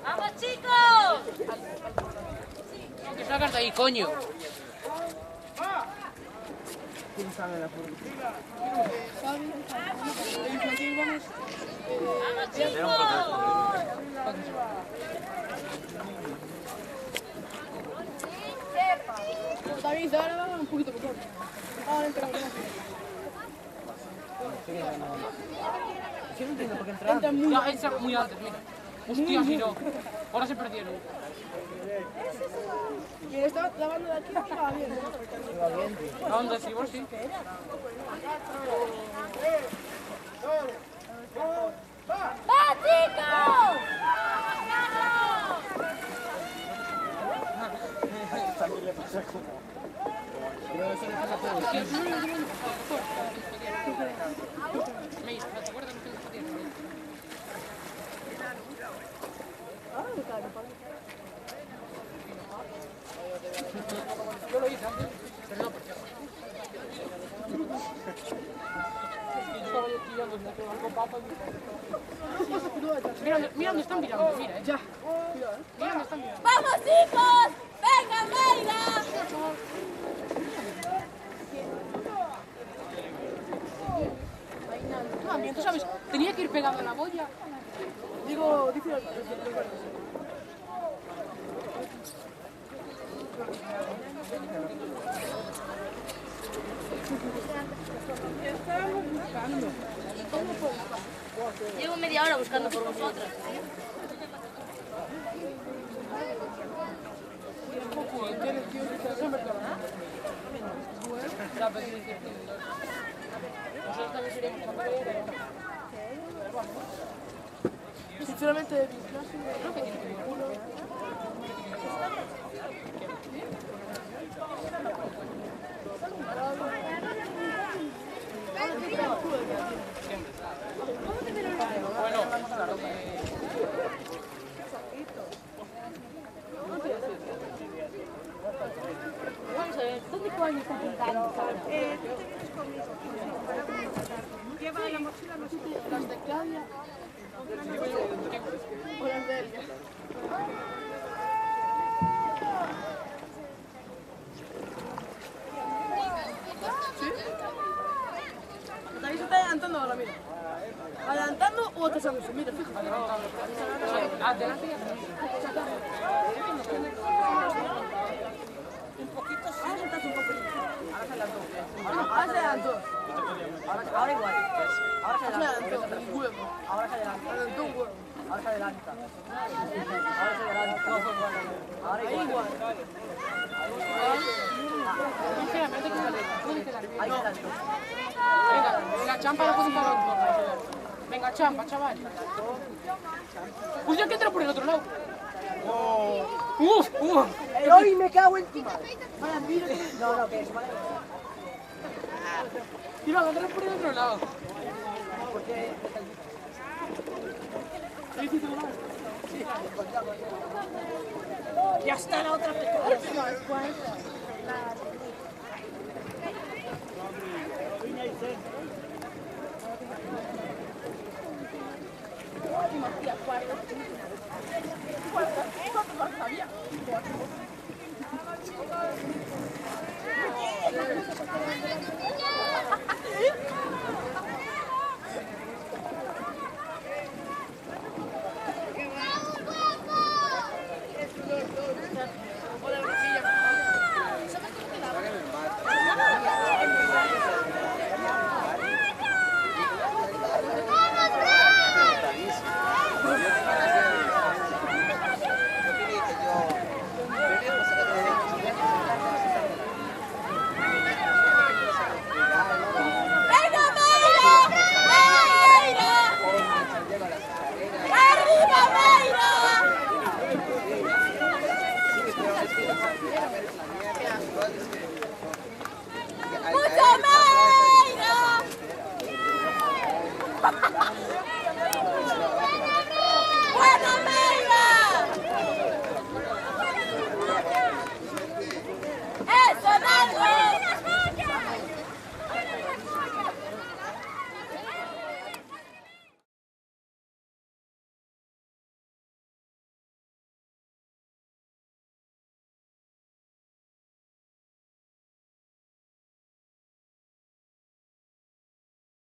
¡Vamos, chicos! ¿Qué sacas de ahí, coño? ¿Quién sabe la publicidad? ¡Vamos, chicos! David, ahora vamos un poquito mejor. Ahora entra. Yo no entiendo por qué entraron. Entra muy Ya, entra muy antes, mira. Hostia, si no. Ahora se perdieron. Y estaba lavando de aquí, estaba bien. Iba bien, tío. ¿A dónde sí, vos sí? ¡Va, chicos! También le pasa como... Creo que eso le pasa a todos. Me ¿te acuerdas que te jodieron? Yo lo hice antes, pero no, porque... Yo estaba yo pillando, me quedo algo papas. Mira dónde están mirando, mira, ya. Mira dónde están mirando. ¡Vamos, chicos! ¡Venga, venga! También, tú sabes, tenía que ir pegando la boya. Digo, dice Llevo media hora buscando por vosotros. sinceramente, Vamos a ver, ¿dónde coño está pintando? lleva la mochila, no sé, las de Claudia o las de ella. ¿Sí? David se está adelantando ahora, mira. ¿Adelantando o atrasándose? Mira, fíjate. Adelante ya. Un poquito, sí. Ahora sentaste un poco. Ahora se adelantó. Ahora igual. Ahora se Se adelanta. adelantó, un huevo. Ahora se adelanta. Adelantó un huevo. Ahora se adelanta. Ahora se adelanta. Ahora igual. Sinceramente, que puede quedar bien. Ahí se adelantó. Venga, champa, no puedo quedar. Venga, champa, chaval. Pues ya que entra por el otro lado. ¡Uf! ¡Ay, me cago en tu madre! No, no, que es vale. Mira, entra por el otro lado. Porque... Ya está la otra persona. ¡Venga, Meira! ¡Meira! ¡Arriba, Meira!